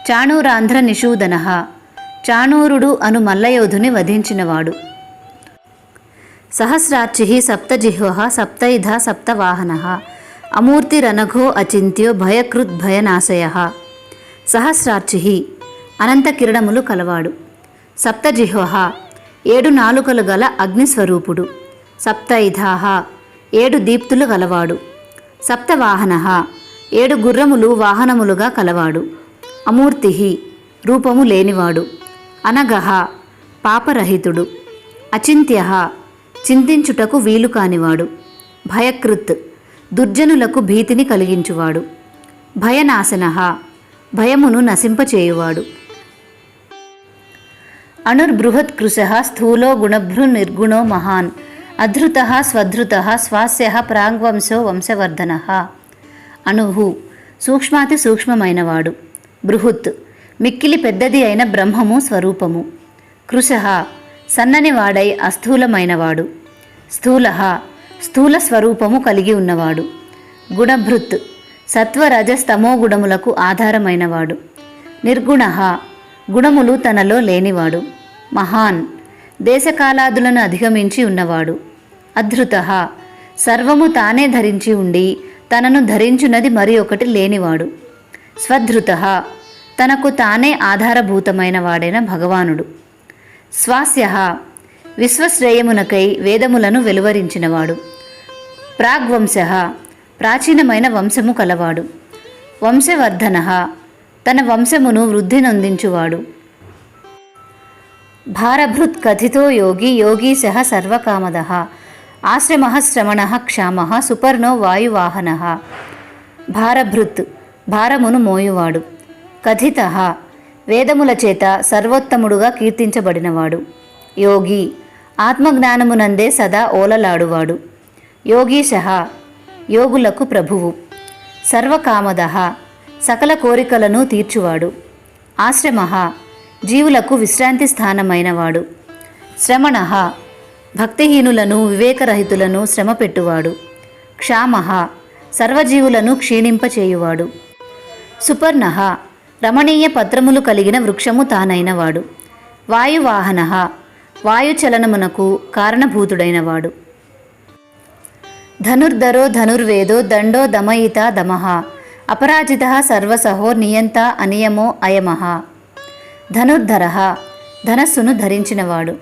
చాణూరాంధ్ర నిషూదనః చాణూరుడు అను మల్లయోధుని వధించినవాడు. సహస్రార్చిః సప్తజిహ్వః సప్తైధ సప్తవాహనః అమూర్తిరనఘో అచింత్యో భయకృద్భయనాశయః. సహస్రార్చిః అనంత కిరణములు కలవాడు. సప్తజిహ్వః 7 నాలుకలు గల అగ్నిస్వరూపుడు. సప్తైధాః 7 దీప్తులు గలవాడు. సప్తవాహనః 7 గుర్రములు వాహనములుగా కలవాడు. అమూర్తిః రూపము లేనివాడు. అనఘః పాపరహితుడు. అచింత్యః చింతించుటకు వీలు కానివాడు. భయకృత్ దుర్జనులకు భీతిని కలిగించువాడు. భయనాశనః భయమును నశింపచేయువాడు. అణుర్బృహత్కృశః స్థూలో గుణభృన్నిర్గుణో మహాన్ అధృతః స్వధృతః స్వాస్యః ప్రాగ్వంశో వంశవర్ధనః. అణుః సూక్ష్మాతి సూక్ష్మమైనవాడు. బృహత్ మిక్కిలి పెద్దది అయిన బ్రహ్మము స్వరూపము. కృశః సన్నని వాడై అస్థూలమైనవాడు. స్థూలః స్థూల స్వరూపము కలిగి ఉన్నవాడు. గుణభృత్ సత్వరజస్తమో గుణములకు ఆధారమైనవాడు. నిర్గుణః గుణములు తనలో లేనివాడు. మహాన్ దేశకాలాదులను అధిగమించి ఉన్నవాడు. అధృతః సర్వము తానే ధరించి ఉండి తనను ధరించున్నది మరి ఒకటి లేనివాడు. స్వధృతః తనకు తానే ఆధారభూతమైన వాడైన భగవానుడు. స్వాస్యః విశ్వశ్రేయమునకై వేదములను వెలువరించినవాడు. ప్రాగ్వంశః ప్రాచీనమైన వంశము కలవాడు. వంశవర్ధనః తన వంశమును వృద్ధి నొందించువాడు. భారభృత్ కథితో యోగి యోగీశః సర్వకామదః ఆశ్రమః శ్రమణః క్షామః సుపర్ణో వాయువాహనః. భారభృత్ భారమును మోయువాడు. కథితః వేదముల చేత సర్వోత్తముడుగా కీర్తించబడినవాడు. యోగి ఆత్మజ్ఞానమునందే సదా ఓలలాడువాడు. యోగీశః యోగులకు ప్రభువు. సర్వకామదః సకల కోరికలను తీర్చువాడు. ఆశ్రమః జీవులకు విశ్రాంతి స్థానమైనవాడు. శ్రమణః భక్తిహీనులను వివేకరహితులను శ్రమపెట్టువాడు. క్షామః సర్వజీవులను క్షీణింపచేయువాడు. సుపర్ణః రమణీయ పత్రములు కలిగిన వృక్షము తానైనవాడు. వాయువాహనః వాయుచలనమునకు కారణభూతుడైనవాడు. ధనుర్ధరో ధనుర్వేదో దండో దమయిత దమః అపరాజితః సర్వసహో నియంత అనియమో అయమః. ధనుర్ధరః ధనస్సును ధరించినవాడు.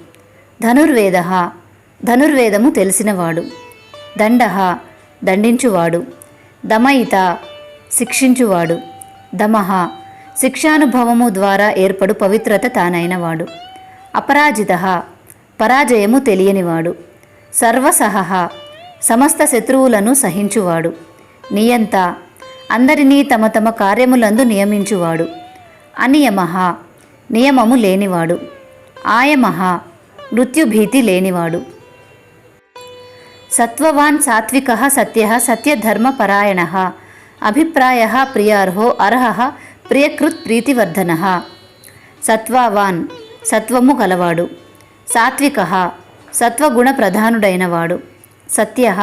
ధనుర్వేదః ధనుర్వేదము తెలిసినవాడు. దండః దండించువాడు. దమయిత శిక్షించువాడు. దమః శిక్షానుభవము ద్వారా ఏర్పడు పవిత్రత తానైనవాడు. అపరాజితః పరాజయము తెలియనివాడు. సర్వసహః సమస్త శత్రువులను సహించువాడు. నియంత అందరినీ తమ తమ కార్యములందు నియమించువాడు. అనియమః నియమము లేనివాడు. ఆయమః మృత్యుభీతి లేనివాడు. సత్వవాన్ సాత్వికః సత్యః సత్యధర్మపరాయణః అభిప్రాయః ప్రియార్హో అర్హః ప్రియకృత్ ప్రీతివర్ధనః. సత్వవాన్ సత్వము కలవాడు. సాత్వికః సత్వగుణ ప్రధానుడైనవాడు. సత్యః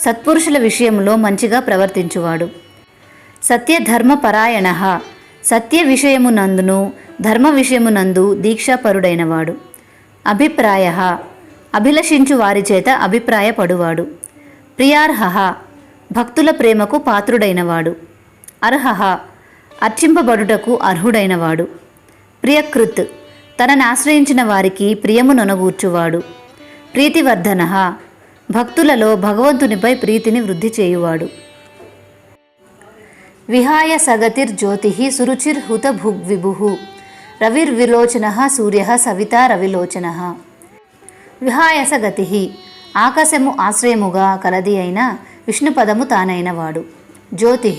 సత్పురుషుల విషయంలో మంచిగా ప్రవర్తించువాడు. సత్యధర్మపరాయణః సత్య విషయమునందును ధర్మ విషయమునందు దీక్షాపరుడైనవాడు. అభిప్రాయః అభిలషించు వారి చేత అభిప్రాయపడువాడు. ప్రియార్హః భక్తుల ప్రేమకు పాత్రుడైనవాడు. అర్హః అర్చింపబడుటకు అర్హుడైనవాడు. ప్రియకృత్ తనను ఆశ్రయించిన వారికి ప్రియమునొనగూర్చువాడు. ప్రీతివర్ధనః భక్తులలో భగవంతునిపై ప్రీతిని వృద్ధి చేయువాడు. విహాయ సగతిర్జ్యోతిః సురుచిర్హుతభుగ్విభుః రవిర్విలోచనః సూర్యః సవితా రవిలోచనః. విహాయస గతి, ఆకాశము ఆశ్రయముగా కలది అయిన విష్ణుపదము తానైనవాడు. జ్యోతి,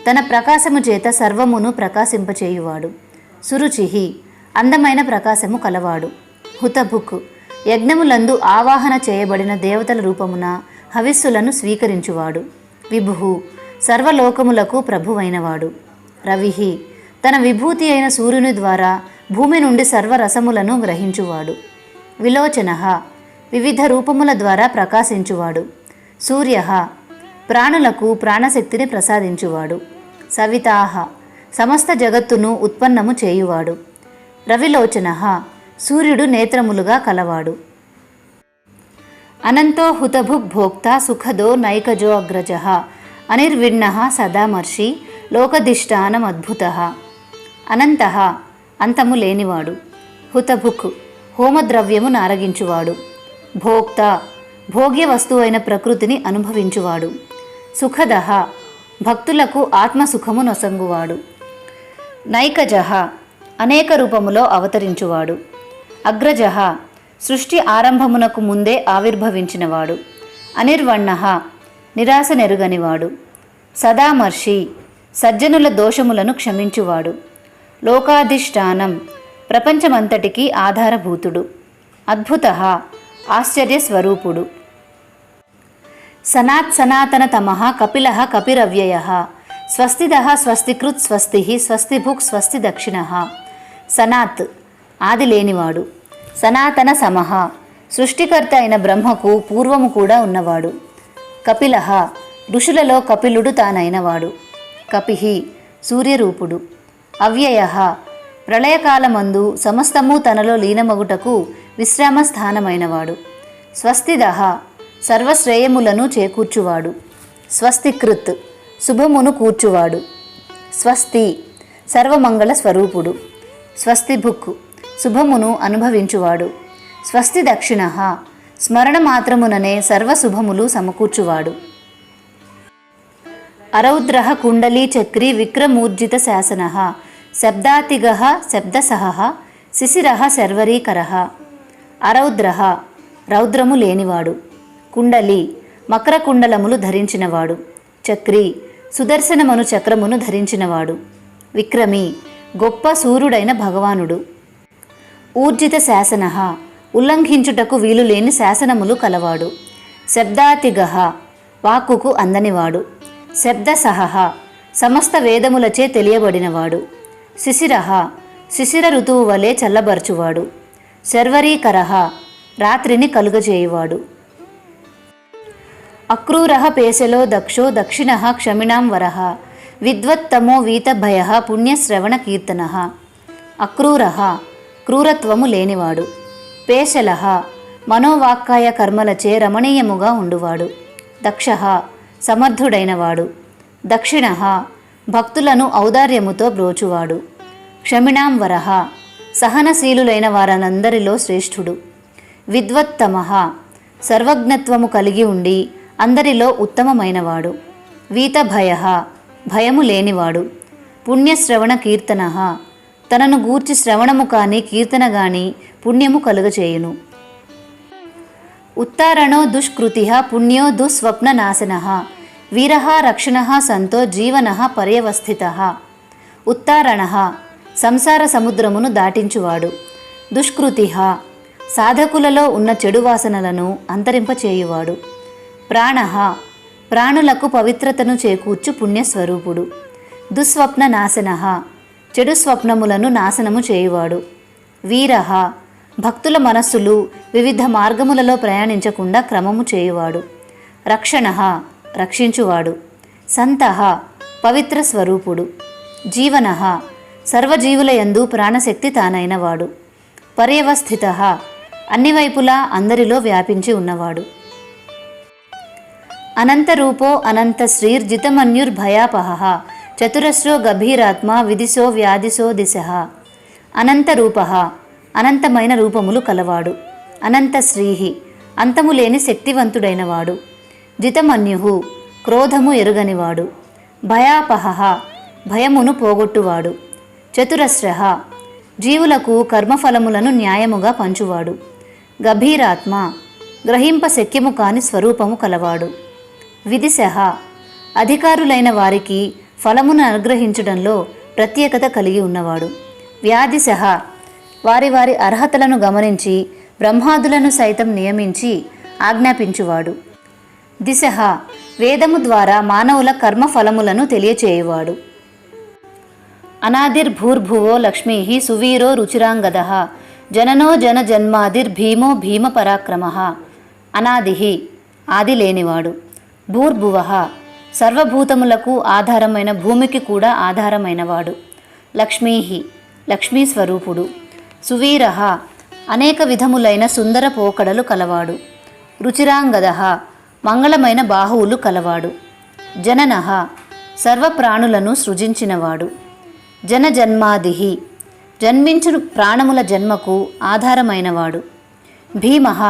తన ప్రకాశము చేత సర్వమును ప్రకాశింపచేయువాడు. సురుచి, అందమైన ప్రకాశము కలవాడు. హుతభుక్, యజ్ఞములందు ఆవాహన చేయబడిన దేవతల రూపమున హవిస్సులను స్వీకరించువాడు. విభు, సర్వలోకములకు ప్రభువైనవాడు. రవి, తన విభూతి అయిన సూర్యుని ద్వారా భూమి నుండి సర్వరసములను గ్రహించువాడు. విలోచన, వివిధ రూపముల ద్వారా ప్రకాశించువాడు. సూర్య, ప్రాణులకు ప్రాణశక్తిని ప్రసాదించువాడు. సవితాహ, సమస్త జగత్తును ఉత్పన్నము చేయువాడు. రవిలోచన, సూర్యుడు నేత్రములుగా కలవాడు. అనంతో హుతభుగ్ భోక్త సుఖదో నైకజో అగ్రజ అనిర్విణ్ణ సదామర్షి లోకధిష్టానమద్భుత. అనంత, అంతము లేనివాడు. హుతభుక్, హోమద్రవ్యము నారగించువాడు. భోక్త, భోగ్య వస్తువైన ప్రకృతిని అనుభవించువాడు. సుఖద, భక్తులకు ఆత్మసుఖము నొసంగువాడు. నైకజ, అనేక రూపములో అవతరించువాడు. అగ్రజ, సృష్టి ఆరంభమునకు ముందే ఆవిర్భవించినవాడు. అనిర్వణ, నిరాశ నెరుగనివాడు. సదామర్షి, సజ్జనుల దోషములను క్షమించువాడు. లోకాధిష్టానం, ప్రపంచమంతటికీ ఆధారభూతుడు. అద్భుత, ఆశ్చర్యస్వరూపుడు. సనాతనతమః కపిలః కపిరవ్యయః స్వస్తిదః స్వస్తికృత్ స్వస్తిః స్వస్తిభుక్ స్వస్తి దక్షిణః. సనాత్, ఆది లేనివాడు. సనాతన సమః, సృష్టికర్త అయిన బ్రహ్మకు పూర్వము కూడా ఉన్నవాడు. కపిలః, ఋషులలో కపిలుడు తానైనవాడు. కపిః, సూర్యరూపుడు. అవ్యయః, ప్రళయకాలమందు సమస్తము తనలో లీనమగుటకు విశ్రామ స్థానమైనవాడు. స్వస్తిదః, సర్వశ్రేయములను చేకూర్చువాడు. స్వస్తికృత్, శుభమును కూర్చువాడు. స్వస్తి, సర్వమంగళ స్వరూపుడు. స్వస్తిభుక్, శుభమును అనుభవించువాడు. స్వస్తి దక్షిణః, స్మరణ మాత్రముననే సర్వశుభములు సమకూర్చువాడు. అరౌద్రః కుండలీ చక్రీ విక్రమూర్జిత శాసనః శబ్దాతిగః శబ్దసహః శిశిరః శర్వరీకరః. అరౌద్రః, రౌద్రము లేనివాడు. కుండలి, మకర కుండలములు ధరించినవాడు. చక్రి, సుదర్శనమను చక్రమును ధరించినవాడు. విక్రమి, గొప్ప సూర్యుడైన భగవానుడు. ఊర్జిత శాసనః, ఉల్లంఘించుటకు వీలులేని శాసనములు కలవాడు. శబ్దాతిగః, వాక్కుకు అందనివాడు. శబ్దసహః, సమస్త వేదములచే తెలియబడినవాడు. శిశిరః, శిశిర ఋతువు వలె చల్లబరచువాడు. శర్వరీకరః, రాత్రిని కలుగజేయువాడు. అక్రూరః పేశలో దక్షో దక్షిణః క్షమిణాం వరః విద్వత్తమో వీతభయః పుణ్యశ్రవణ కీర్తనః. అక్రూరః, క్రూరత్వము లేనివాడు. పేశలః, మనోవాక్కాయ కర్మలచే రమణీయముగా ఉండువాడు. దక్షః, సమర్థుడైనవాడు. దక్షిణః, భక్తులను ఔదార్యముతో బ్రోచువాడు. క్షమిణాం వరః, సహనశీలులైన వారందరిలో శ్రేష్ఠుడు. విద్వత్తమః, సర్వజ్ఞత్వము కలిగి ఉండి అందరిలో ఉత్తమమైనవాడు. వీతభయః, భయము లేనివాడు. పుణ్యశ్రవణ కీర్తనః, తనను గూర్చి శ్రవణము కాని కీర్తన గాని పుణ్యము కలుగచేయును. ఉత్తారణో దుష్కృతిః పుణ్యో దుస్వప్ననాశనః వీరః రక్షణః సంతో జీవనః పర్యవస్థితః. ఉత్తారణః, సంసార సముద్రమును దాటించువాడు. దుష్కృతిః, సాధకులలో ఉన్న చెడు వాసనలను అంతరింపచేయువాడు. ప్రాణః, ప్రాణులకు పవిత్రతను చేకూర్చు పుణ్యస్వరూపుడు. దుస్వప్న నాశనః, చెడు స్వప్నములను నాశనము చేయువాడు. వీరః, భక్తుల మనస్సులు వివిధ మార్గములలో ప్రయాణించకుండా క్రమము చేయువాడు. రక్షణః, రక్షించువాడు. సంతః, పవిత్ర స్వరూపుడు. జీవనః, సర్వజీవులయందు ప్రాణశక్తి తానైనవాడు. పర్యవస్థితః, అన్ని వైపులా అందరిలో వ్యాపించి ఉన్నవాడు. అనంతరూపో అనంత శ్రీర్జితమన్యుర్భయాపహః చతురస్రో గభీరాత్మా విదిశో వ్యాధిశో దిశః. అనంతరూపః, అనంతమైన రూపములు కలవాడు. అనంతశ్రీహి, అంతములేని శక్తివంతుడైనవాడు. జితమన్యు, క్రోధము ఎరుగనివాడు. భయాపహ భయమును పోగొట్టువాడు. చతురస్రః జీవులకు కర్మఫలములను న్యాయముగా పంచువాడు. గభీరాత్మ గ్రహింప శక్యము కాని స్వరూపము కలవాడు. విదిశః అధికారులైన వారికి ఫలమును అనుగ్రహించడంలో ప్రత్యేకత కలిగి ఉన్నవాడు. వ్యాధిశః వారి వారి అర్హతలను గమనించి బ్రహ్మాదులను సైతం నియమించి ఆజ్ఞాపించువాడు. దిశః వేదము ద్వారా మానవుల కర్మఫలములను తెలియచేయువాడు. అనాదిర్భూర్భువో లక్ష్మీ సువీరో రుచిరాంగదః జననో జన జన్మాదిర్భీమో భీమ పరాక్రమః. అనాదిహి ఆది లేనివాడు. భూర్భువః సర్వభూతములకు ఆధారమైన భూమికి కూడా ఆధారమైనవాడు. లక్ష్మీహి లక్ష్మీ స్వరూపుడు. సువీరః అనేక విధములైన సుందర పోకడలు కలవాడు. రుచిరాంగదః మంగళమైన బాహువులు కలవాడు. జననః సర్వప్రాణులను సృజించినవాడు. జనజన్మాదిహి జన్మించును ప్రాణముల జన్మకు ఆధారమైనవాడు. భీమః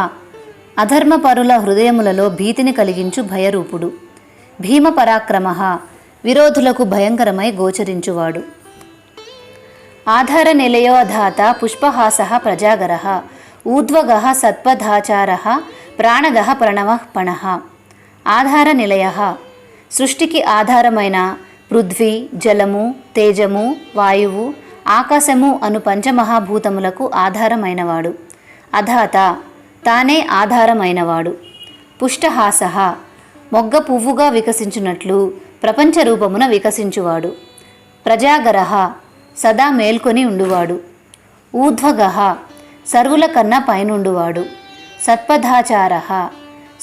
అధర్మపరుల హృదయములలో భీతిని కలిగించు భయరూపుడు. భీమ పరాక్రమః విరోధులకు భయంకరమై గోచరించువాడు. ఆధార నిలయోధాత పుష్పహాసః ప్రజాగరః ఊర్ధ్వగః సత్పథాచారః ప్రాణదః ప్రణవః పణః. ఆధార నిలయః సృష్టికి ఆధారమైన పృథ్వీ జలము తేజము వాయువు ఆకాశము అను పంచమహాభూతములకు ఆధారమైనవాడు. అధాత తానే ఆధారమైనవాడు. పుష్టహాసః మొగ్గ పువ్వుగా వికసించున్నట్లు ప్రపంచ రూపమున వికసించువాడు. ప్రజాగరః సదా మేల్కొని ఉండువాడు. ఊర్ధ్వగః సర్వుల కన్నా పైనుండువాడు. సత్పథాచారః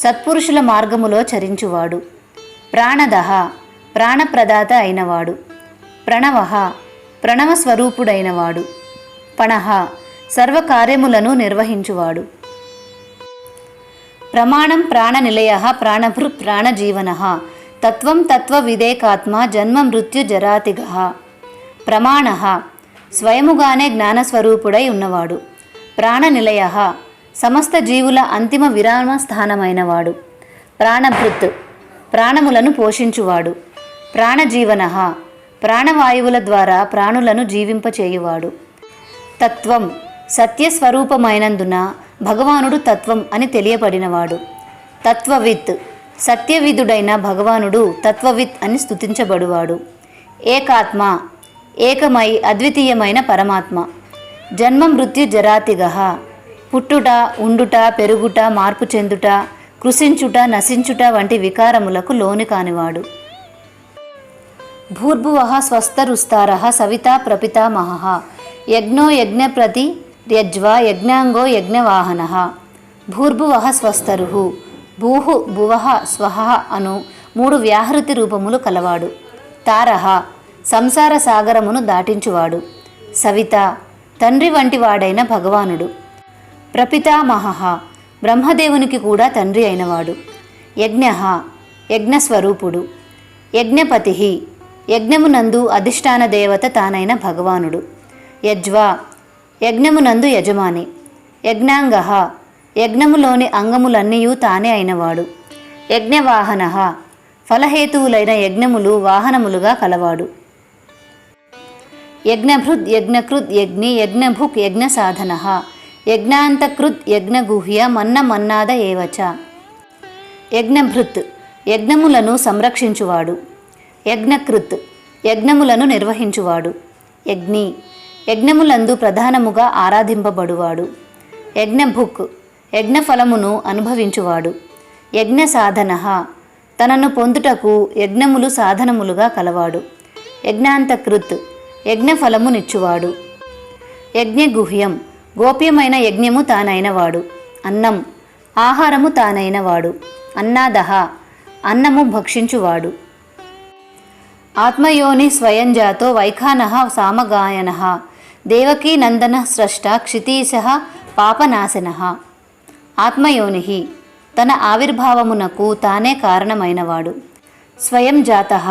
సత్పురుషుల మార్గములో చరించువాడు. ప్రాణదః ప్రాణప్రదాత అయినవాడు. ప్రణవః ప్రణవస్వరూపుడైనవాడు. పణః సర్వకార్యములను నిర్వహించువాడు. ప్రమాణం ప్రాణనిలయః ప్రాణభృ ప్రాణజీవనః తత్వం తత్వవిదేకాత్మ జన్మ మృత్యు జరాతిగః. ప్రమాణః స్వయముగానే జ్ఞానస్వరూపుడై ఉన్నవాడు. ప్రాణనిలయః సమస్త జీవుల అంతిమ విరామ స్థానమైనవాడు. ప్రాణభృత్ ప్రాణములను పోషించువాడు. ప్రాణజీవనః ప్రాణవాయువుల ద్వారా ప్రాణులను జీవింపచేయువాడు. తత్వం సత్యస్వరూపమైనందున భగవానుడు తత్వం అని తెలియబడినవాడు. తత్వవిత్ సత్యవిధుడైన భగవానుడు తత్వవిత్ అని స్తుతించబడువాడు. ఏకాత్మ ఏకమై అద్వితీయమైన పరమాత్మ. జన్మ మృత్యు జరాతిగః పుట్టుట ఉండుట పెరుగుట మార్పు చెందుట కృషించుట నశించుట వంటి వికారములకు లోని కానివాడు. భూర్భువః స్వస్తరుస్తారః సవితా ప్రపితామహః యజ్ఞో యజ్ఞప్రతి యజ్వా యజ్ఞాంగో యజ్ఞవాహనః. భూర్భువః స్వస్తరుః భూః భువః స్వః అను 3 వ్యాహృతి రూపములు కలవాడు. తారః సంసార సాగరమును దాటించువాడు. సవిత తండ్రి వంటి వాడైన భగవానుడు. ప్రపితామహః బ్రహ్మదేవునికి కూడా తండ్రి అయినవాడు. యజ్ఞః యజ్ఞస్వరూపుడు. యజ్ఞపతిః యజ్ఞమునందు అధిష్టాన దేవత తానైన భగవానుడు. యజ్వా యజ్ఞమునందు యజమాని. యజ్ఞాంగః యజ్ఞములోని అంగములన్నీయూ తానే అయినవాడు. యజ్ఞవాహనః ఫలహేతువులైన యజ్ఞములు వాహనములుగా కలవాడు. యజ్ఞభృద్ యజ్ఞకృద్ యజ్ఞి యజ్ఞభుక్ యజ్ఞసాధనః యజ్ఞాంతకృద్ యజ్ఞగుహ్య మన్న మన్నాద ఏవచ. యజ్ఞభృత్ యజ్ఞములను సంరక్షించువాడు. యజ్ఞకృత్ యజ్ఞములను నిర్వహించువాడు. యజ్ఞి యజ్ఞములందు ప్రధానముగా ఆరాధింపబడువాడు. యజ్ఞభుక్ యజ్ఞఫలమును అనుభవించువాడు. యజ్ఞసాధనః తనను పొందుటకు యజ్ఞములు సాధనములుగా కలవాడు. యజ్ఞాంతకృత్ యజ్ఞఫలమునిచ్చువాడు. యజ్ఞగుహ్యం గోప్యమైన యజ్ఞము తానైనవాడు. అన్నం ఆహారము తానైనవాడు. అన్నాదః అన్నము భక్షించువాడు. ఆత్మయోని స్వయంజాతో వైఖానః సామగాయనః దేవకీ నందన స్రష్ట క్షితీశః పాపనాశనః. ఆత్మయోని తన ఆవిర్భావమునకు తానే కారణమైనవాడు. స్వయం జాతః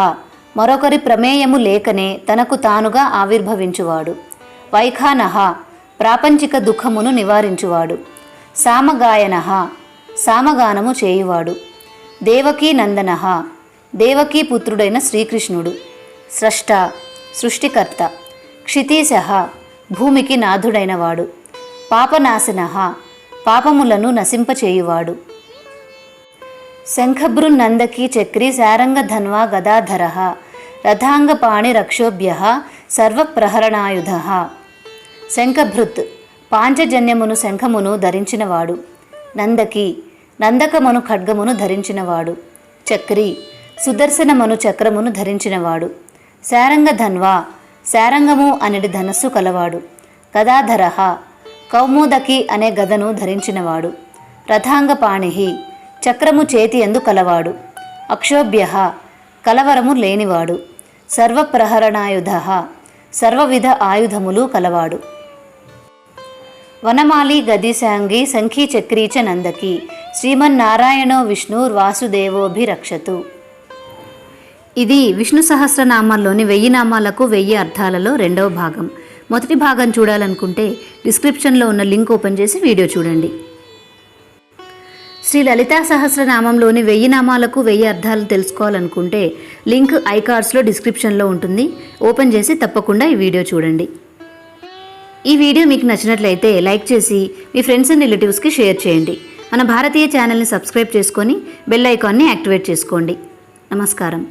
మరొకరి ప్రమేయము లేకనే తనకు తానుగా ఆవిర్భవించువాడు. వైఖానః ప్రాపంచిక దుఃఖమును నివారించువాడు. సామగాయనః సామగానము చేయువాడు. దేవకీ నందనః దేవకీ పుత్రుడైన శ్రీకృష్ణుడు. స్రష్ట సృష్టికర్త. క్షితీశః భూమికి నాథుడైనవాడు. పాపనాశనః పాపములను నశింపచేయువాడు. శంఖభృన్నందకీ చక్రీ శారంగధన్వా గదాధరః రథాంగపాణి రక్షోభ్యః సర్వప్రహరణాయుధః. శంఖభృత్ పాంచజన్యమును శంఖమును ధరించినవాడు. నందకి నందకమను ఖడ్గమును ధరించినవాడు. చక్రి సుదర్శనమను చక్రమును ధరించినవాడు. శారంగధన్వా శారంగము అనేది ధనస్సు కలవాడు. గదాధరః కౌమోదకి అనే గదను ధరించినవాడు. రథాంగపాణి చక్రము చేతి యందు కలవాడు. అక్షోభ్యః కలవరము లేనివాడు. సర్వప్రహరణాయుధః సర్వవిధ ఆయుధములు కలవాడు. వనమాలి గదిశాంగి సంఖీ చక్రీ చ నందకి శ్రీమన్నారాయణో విష్ణుర్వాసుదేవోభిరక్షతు. ఇది విష్ణు సహస్రనామాల్లోని 1000 నామాలకు 1000 అర్థాలలో రెండవ భాగం. మొదటి భాగం చూడాలనుకుంటే డిస్క్రిప్షన్లో ఉన్న లింక్ ఓపెన్ చేసి వీడియో చూడండి. శ్రీ లలితా సహస్రనామంలోని 1000 నామాలకు 1000 అర్థాలు తెలుసుకోవాలనుకుంటే లింక్ ఐకార్డ్స్లో డిస్క్రిప్షన్లో ఉంటుంది. ఓపెన్ చేసి తప్పకుండా ఈ వీడియో చూడండి. ఈ వీడియో మీకు నచ్చినట్లయితే లైక్ చేసి మీ ఫ్రెండ్స్ అండ్ రిలేటివ్స్కి షేర్ చేయండి. మన భారతీయ ఛానల్ని సబ్స్క్రైబ్ చేసుకొని బెల్ ఐకాన్ని యాక్టివేట్ చేసుకోండి. నమస్కారం.